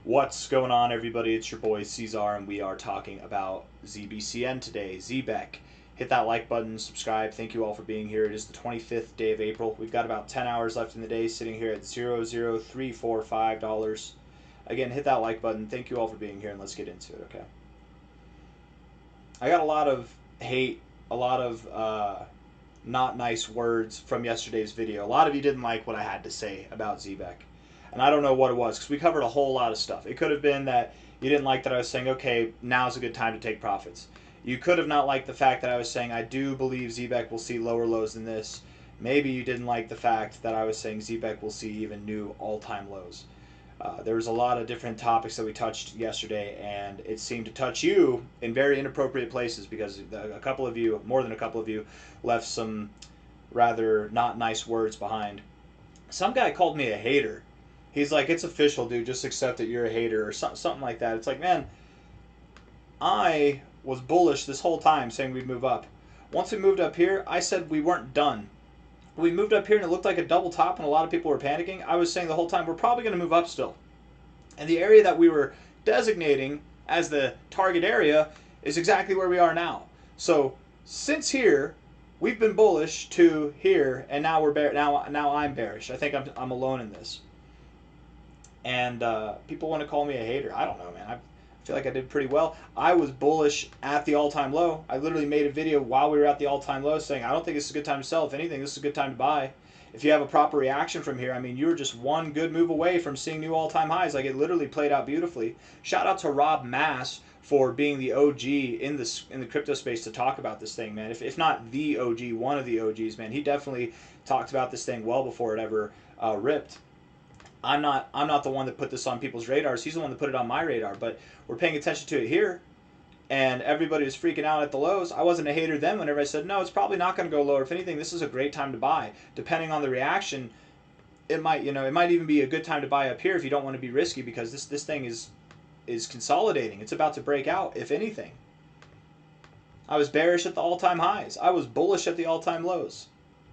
What's going on, everybody? It's your boy C-Zar, and we are talking about ZBCN today, Zebec. Hit that like button, subscribe. Thank you all for being here. It is the 25th day of April. We've got about 10 hours left in the day, sitting here at $0.00345. Again, hit that like button. Thank you all for being here, and let's get into it, okay? I got a lot of hate, a lot of not nice words from yesterday's video. A lot of you didn't like what I had to say about Zebec. And I don't know what it was, because we covered a whole lot of stuff. It could have been that you didn't like that I was saying, okay, now's a good time to take profits. You could have not liked the fact that I was saying I do believe Zebec will see lower lows than this. Maybe you didn't like the fact that I was saying Zebec will see even new all-time lows. There was a lot of different topics that we touched yesterday, and it seemed to touch you in very inappropriate places because a couple of you, more than a couple of you, left some rather not nice words behind. Some guy called me a hater. He's like, it's official, dude. Just accept that you're a hater or something like that. It's like, man, I was bullish this whole time saying we'd move up. Once we moved up here, I said we weren't done. We moved up here and it looked like a double top and a lot of people were panicking. I was saying the whole time we're probably going to move up still. And the area that we were designating as the target area is exactly where we are now. So since here, we've been bullish to here, and now we're now I'm bearish. I think I'm alone in this. And people want to call me a hater. I don't know, man. I feel like I did pretty well. I was bullish at the all-time low. I literally made a video while we were at the all-time low saying, I don't think this is a good time to sell. If anything, this is a good time to buy. If you have a proper reaction from here, I mean, you were just one good move away from seeing new all-time highs. Like, it literally played out beautifully. Shout out to Rob Mass for being the OG in the crypto space to talk about this thing, man. If not the OG, one of the OGs, man. He definitely talked about this thing well before it ever ripped. I'm not the one that put this on people's radars. He's the one that put it on my radar. But we're paying attention to it here, and everybody was freaking out at the lows. I wasn't a hater then whenever I said, no, it's probably not going to go lower. If anything, this is a great time to buy. Depending on the reaction, it might even be a good time to buy up here if you don't want to be risky, because this thing is consolidating. It's about to break out, if anything. I was bearish at the all-time highs. I was bullish at the all-time lows.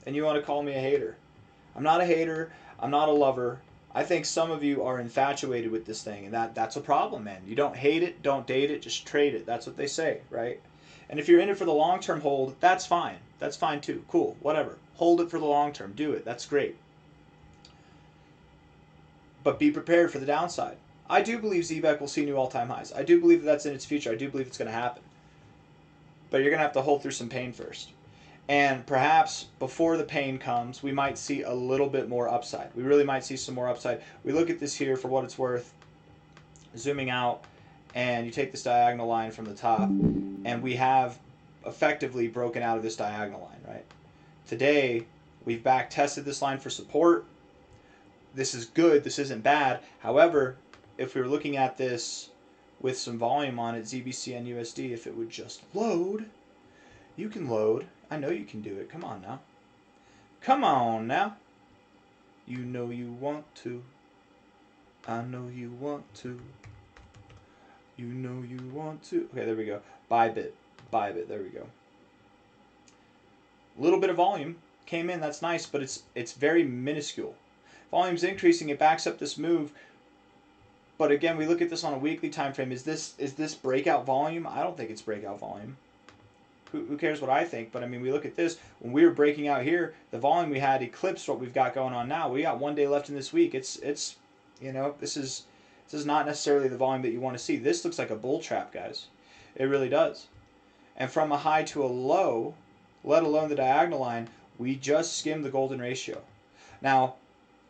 And you want to call me a hater. I'm not a hater. I'm not a lover. I think some of you are infatuated with this thing, and that's a problem, man. You don't hate it, don't date it, just trade it. That's what they say, right? And if you're in it for the long-term hold, that's fine. That's fine too. Cool, whatever. Hold it for the long term. Do it. That's great. But be prepared for the downside. I do believe Zebec will see new all-time highs. I do believe that's in its future. I do believe it's going to happen. But you're going to have to hold through some pain first. And perhaps before the pain comes, we might see a little bit more upside. We really might see some more upside. We look at this here for what it's worth, zooming out, and you take this diagonal line from the top, and we have effectively broken out of this diagonal line, right? Today, we've back tested this line for support. This is good. This isn't bad. However, if we were looking at this with some volume on it, ZBCN USD, if it would just load, you can load. I know you can do it. Come on now. Come on now. You know you want to. I know you want to. You know you want to. Okay, there we go. Buy bit. Buy bit. There we go. A little bit of volume came in. That's nice, but it's very minuscule. Volume's increasing. It backs up this move. But again, we look at this on a weekly time frame. Is this breakout volume? I don't think it's breakout volume. Who cares what I think? But I mean, we look at this. When we were breaking out here, the volume we had eclipsed what we've got going on now. We got 1 day left in this week. It's this is not necessarily the volume that you want to see. This looks like a bull trap, guys. It really does. And from a high to a low, let alone the diagonal line, we just skimmed the golden ratio. Now,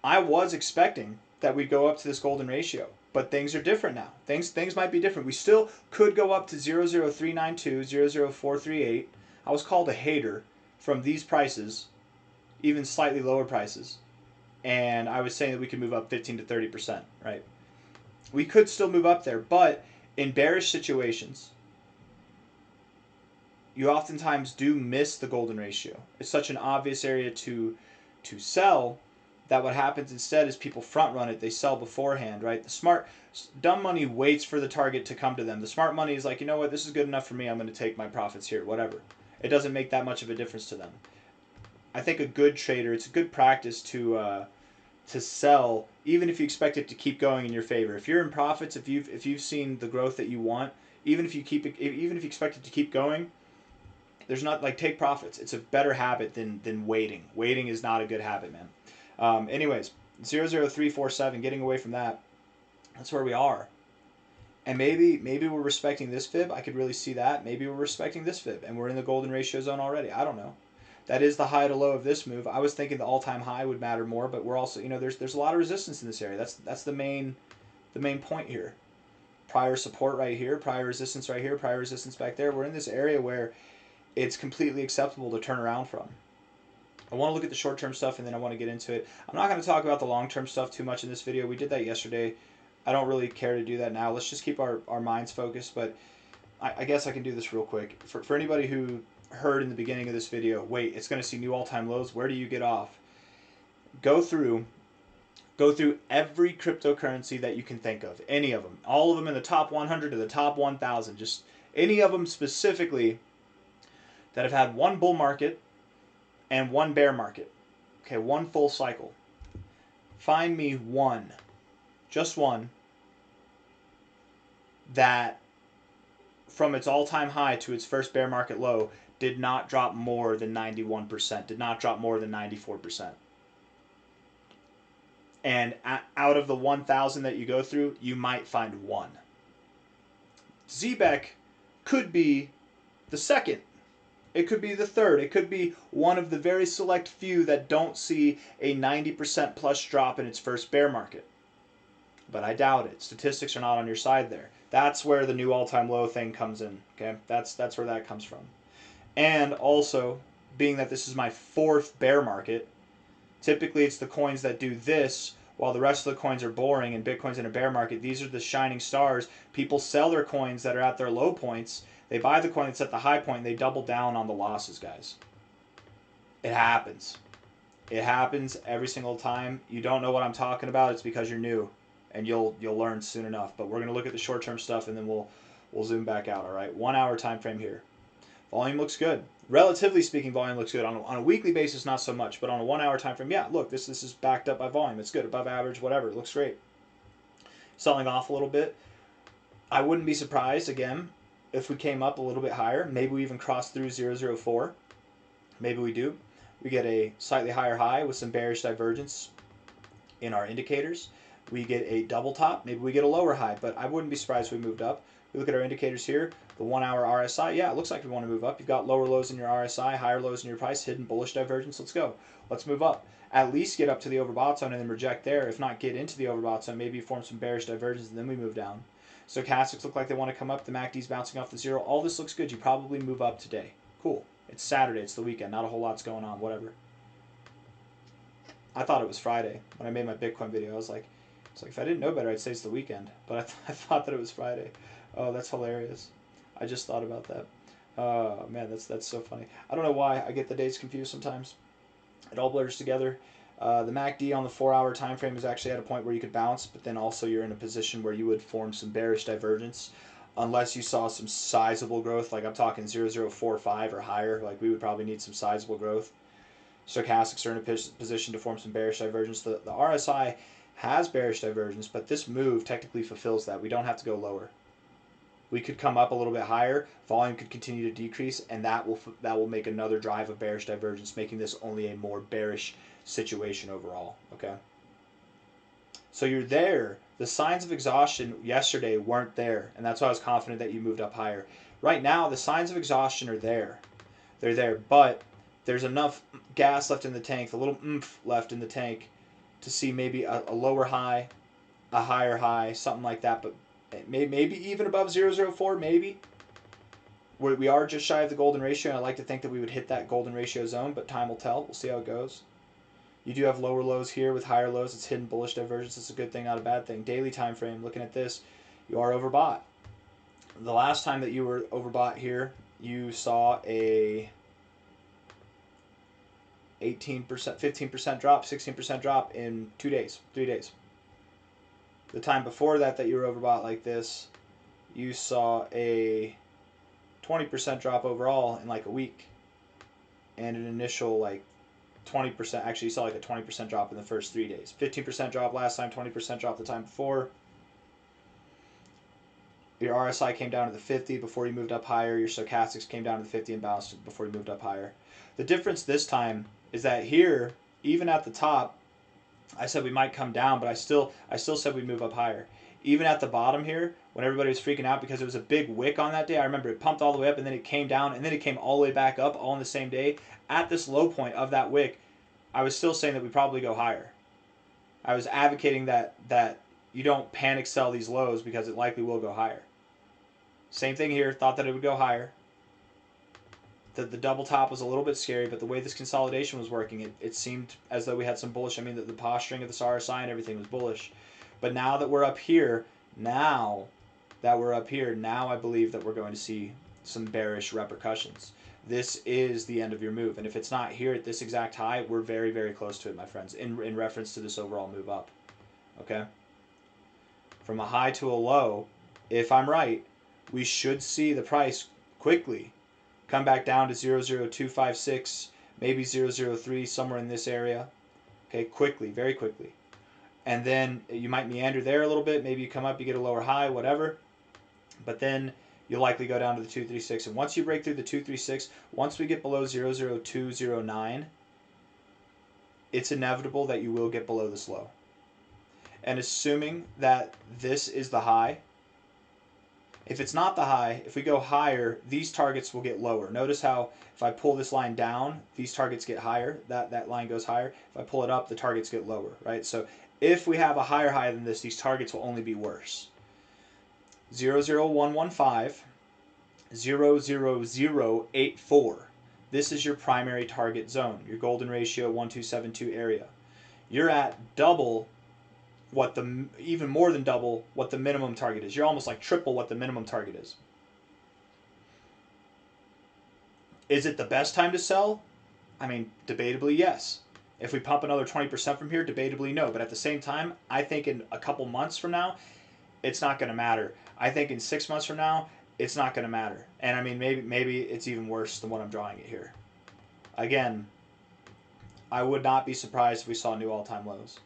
I was expecting that we'd go up to this golden ratio. But things are different now. Things might be different. We still could go up to 00392, 00438. I was called a hater from these prices, even slightly lower prices. And I was saying that we could move up 15 to 30%, right? We could still move up there, but in bearish situations, you oftentimes do miss the golden ratio. It's such an obvious area to sell, that what happens instead is people front run it. They sell beforehand, right? Dumb money waits for the target to come to them. The smart money is like, you know what, this is good enough for me. I'm going to take my profits here, whatever. It doesn't make that much of a difference to them. I think a good trader, it's a good practice to sell even if you expect it to keep going in your favor. If you're in profits, if you've seen the growth that you want, even if you expect it to keep going, there's not, like, take profits. It's a better habit than waiting. Waiting is not a good habit, man. Anyways, 00347, getting away from that. That's where we are. And maybe we're respecting this fib. I could really see that. Maybe we're respecting this fib, and we're in the golden ratio zone already. I don't know. That is the high to low of this move. I was thinking the all-time high would matter more, but we're also, there's a lot of resistance in this area. That's the main point here. Prior support right here, prior resistance right here, prior resistance back there. We're in this area where it's completely acceptable to turn around from. I want to look at the short-term stuff, and then I want to get into it. I'm not going to talk about the long-term stuff too much in this video. We did that yesterday. I don't really care to do that now. Let's just keep our minds focused, but I guess I can do this real quick. For anybody who heard in the beginning of this video, wait, it's going to see new all-time lows, where do you get off? Go through every cryptocurrency that you can think of, any of them, all of them in the top 100 to the top 1,000, just any of them specifically that have had one bull market and one bear market. Okay, one full cycle. Find me one, just one, that from its all-time high to its first bear market low did not drop more than 91%, did not drop more than 94%. And out of the 1,000 that you go through, you might find one. Zebec could be the second. It could be the third. It could be one of the very select few that don't see a 90% plus drop in its first bear market. But I doubt it. Statistics are not on your side there. That's where the new all-time low thing comes in. Okay, that's where that comes from. And also, being that this is my fourth bear market, typically it's the coins that do this while the rest of the coins are boring, and Bitcoin's in a bear market. These are the shining stars. People sell their coins that are at their low points. They buy the coin that's at the high point, and they double down on the losses, guys. It happens. It happens every single time. You don't know what I'm talking about, it's because you're new, and you'll learn soon enough. But we're going to look at the short-term stuff, and then we'll zoom back out, all right? 1 hour time frame here. Volume looks good. Relatively speaking, volume looks good. On a weekly basis, not so much, but on a 1 hour time frame, yeah, look, this is backed up by volume. It's good, above average, whatever. It looks great. Selling off a little bit. I wouldn't be surprised, again, if we came up a little bit higher. Maybe we even crossed through 004. Maybe we do. We get a slightly higher high with some bearish divergence in our indicators. We get a double top. Maybe we get a lower high, but I wouldn't be surprised if we moved up. We look at our indicators here. The 1 hour RSI, yeah, it looks like we want to move up. You've got lower lows in your RSI, higher lows in your price, hidden bullish divergence. Let's go. Let's move up. At least get up to the overbought zone and then reject there. If not, get into the overbought zone, maybe form some bearish divergence, and then we move down. Stochastics look like they want to come up. The MACD's bouncing off the zero. All this looks good. You probably move up today. Cool. It's Saturday. It's the weekend. Not a whole lot's going on. Whatever. I thought it was Friday when I made my Bitcoin video. I was like, if I didn't know better, I'd say it's the weekend. But I thought that it was Friday. Oh, that's hilarious. I just thought about that. Oh, man, that's so funny. I don't know why I get the days confused sometimes. It all blurs together. The MACD on the 4 hour time frame is actually at a point where you could bounce, but then also you're in a position where you would form some bearish divergence unless you saw some sizable growth. Like I'm talking 0045 or higher. Like we would probably need some sizable growth. Stochastics are in a position to form some bearish divergence. The RSI has bearish divergence, but this move technically fulfills that. We don't have to go lower. We could come up a little bit higher, volume could continue to decrease, and that will make another drive of bearish divergence, making this only a more bearish situation overall, okay? So you're there. The signs of exhaustion yesterday weren't there, and that's why I was confident that you moved up higher. Right now, the signs of exhaustion are there. They're there, but there's enough gas left in the tank, a little oomph left in the tank to see maybe a lower high, a higher high, something like that, but maybe even above 004, maybe. We are just shy of the golden ratio, and I like to think that we would hit that golden ratio zone, but time will tell. We'll see how it goes. You do have lower lows here with higher lows. It's hidden bullish divergence. It's a good thing, not a bad thing. Daily time frame, looking at this, you are overbought. The last time that you were overbought here, you saw a 18%, 15% drop, 16% drop in 2 days, 3 days. The time before that you were overbought like this, you saw a 20% drop overall in like a week, and an initial like 20%. Actually, you saw like a 20% drop in the first 3 days. 15% drop last time, 20% drop the time before. Your RSI came down to the 50 before you moved up higher. Your stochastics came down to the 50 and bounced before you moved up higher. The difference this time is that here, even at the top, I said we might come down, but I still said we'd move up higher. Even at the bottom here, when everybody was freaking out because it was a big wick on that day, I remember it pumped all the way up and then it came down and then it came all the way back up all in the same day. At this low point of that wick, I was still saying that we probably go higher. I was advocating that you don't panic sell these lows because it likely will go higher. Same thing here, thought that it would go higher. The double top was a little bit scary, but the way this consolidation was working, it seemed as though we had some bullish. I mean, the posturing of this RSI and everything was bullish. But now that we're up here, now I believe that we're going to see some bearish repercussions. This is the end of your move. And if it's not here at this exact high, we're very, very close to it, my friends, in reference to this overall move up. Okay? From a high to a low, if I'm right, we should see the price quickly come back down to 00256, maybe 003, somewhere in this area. Okay, quickly, very quickly. And then you might meander there a little bit. Maybe you come up, you get a lower high, whatever. But then you'll likely go down to the 236. And once you break through the 236, once we get below 00209, it's inevitable that you will get below this low. And assuming that this is the high, if it's not the high, if we go higher, these targets will get lower. Notice how if I pull this line down, these targets get higher. That line goes higher. If I pull it up, the targets get lower, right? So if we have a higher high than this, these targets will only be worse. 00115, 00084. This is your primary target zone, your golden ratio 1272 area. You're at double even more than double what the minimum target is. You're almost like triple what the minimum target is. Is it the best time to sell? I mean, debatably, yes. If we pump another 20% from here, debatably, no. But at the same time, I think in a couple months from now, it's not going to matter. I think in 6 months from now, it's not going to matter. And I mean, maybe it's even worse than what I'm drawing it here. Again, I would not be surprised if we saw new all-time lows.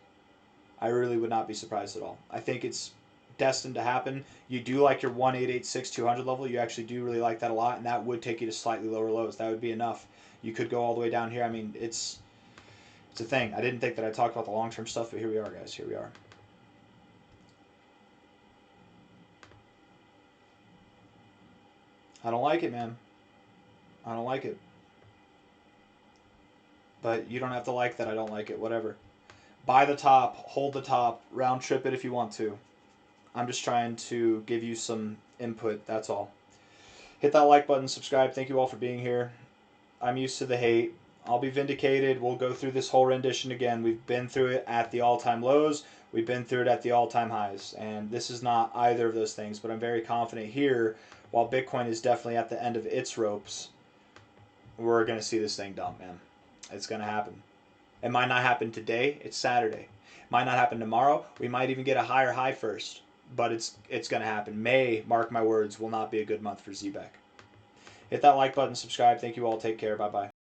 I really would not be surprised at all. I think it's destined to happen. You do like your 1886 200 level. You actually do really like that a lot, and that would take you to slightly lower lows. That would be enough. You could go all the way down here. I mean, it's a thing. I didn't think that I'd talk about the long-term stuff, but here we are, guys. Here we are. I don't like it, man. I don't like it. But you don't have to like that. I don't like it. Whatever. Buy the top, hold the top, round trip it if you want to. I'm just trying to give you some input, that's all. Hit that like button, subscribe. Thank you all for being here. I'm used to the hate. I'll be vindicated. We'll go through this whole rendition again. We've been through it at the all-time lows. We've been through it at the all-time highs. And this is not either of those things, but I'm very confident here, while Bitcoin is definitely at the end of its ropes, we're going to see this thing dump, man. It's going to happen. It might not happen today. It's Saturday. It might not happen tomorrow. We might even get a higher high first. But it's going to happen. May, mark my words, will not be a good month for Zebec. Hit that like button, subscribe. Thank you all. Take care. Bye-bye.